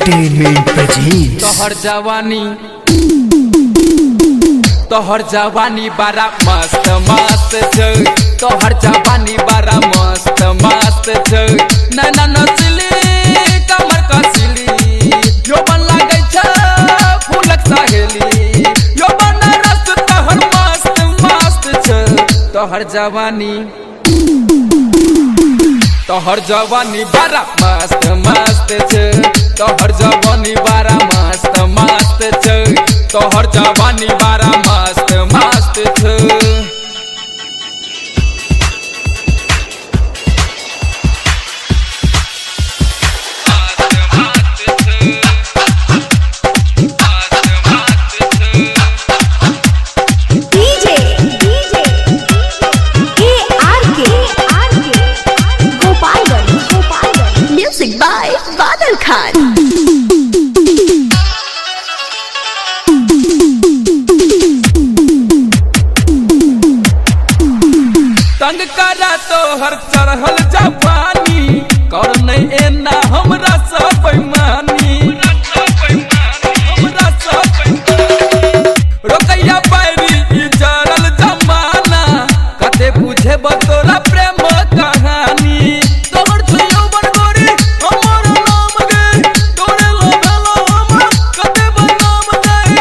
Entertainment presents. तोहर जवानी बड़ा मस्त मस्त छ। तोहर जवानी बड़ा मस्त मस्त छ। नैना नचली कमर कसिली यो बन लागे छ फूलक सहेली यो बन रस तोहर मस्त मस्त छ। तोहर जवानी बड़ा मस्त मस्त छ। तोहर जवानी बड़ा मस्त मस्त छ। तोहर जवानी बड़ा मस्त मस्त छ। Music by Badal Khan. तंग करा तोहर चढ़ल जवानी कर नहीं एना हमरा सब बेईमानी रोकैया पैरी ई जरल जमाना कते बुझे बतोरा प्रेम कहानी। तोहर छुयो बन गोरी हमर नाम गे तोरे लगलो हम कते बदनाम गई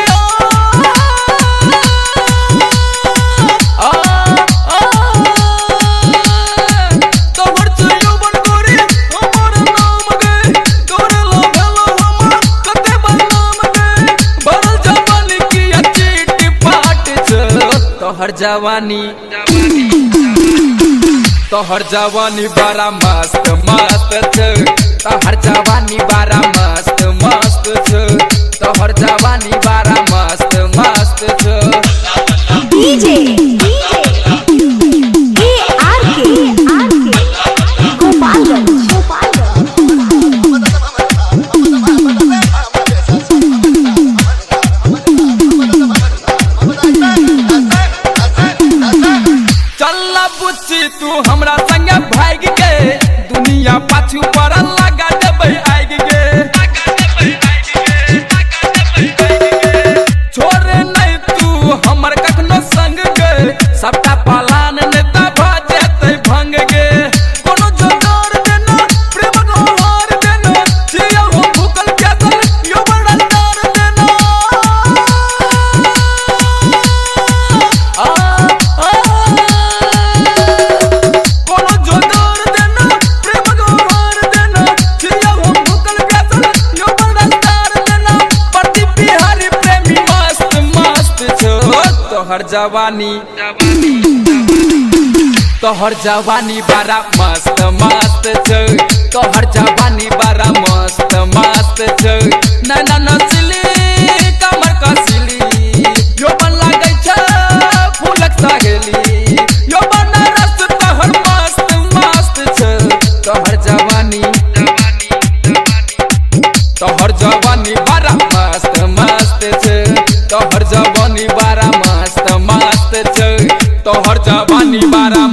तोहर छुयो बन गोरी हमर नाम गे तोरे लगलो हम कते बदनाम गई। बरल जवानी की चिट पाट छ। तोहर जवानी बड़ा मस्त मस्त छ। तोहर जवानी बड़ा मस्त मस्त छ। तोहर जवानी बड़ा मस्त मस्त छ। DJ ARK Gopalganj. चल्ला बुच्ची तू हमरा संगे भाग के दुनिया पाछू पर लगा देबै आग गे। छोरे नहीं तू हमर कखनो संग गे सबटा पलान नेता भ जेतै भंग गे। कोनो जोगार देना प्रेम गोहार देना जिया हो भूकल प्यासल यो बड़ा डार देना। कोनो जोगार देना प्रेम गोहार देना जिया हो भूकल प्यासल यो बड़ा डार देना। प्रति बिहारी प्रेमी मस्त मस्त छो। तोहर जवानी बड़ा मस्त मस्त छ। तोहर जवानी बड़ा मस्त मस्त छ। नैना नचली कमर कसिली यो बन लागे छ फूलक सहेली यो बन रस तोहर मस्त मस्त छ। तोहर जवानी बड़ा मस्त मस्त छ। तोहर जवानी बड़ा मस्त मस्त छ। तोहर जवानी बड़ा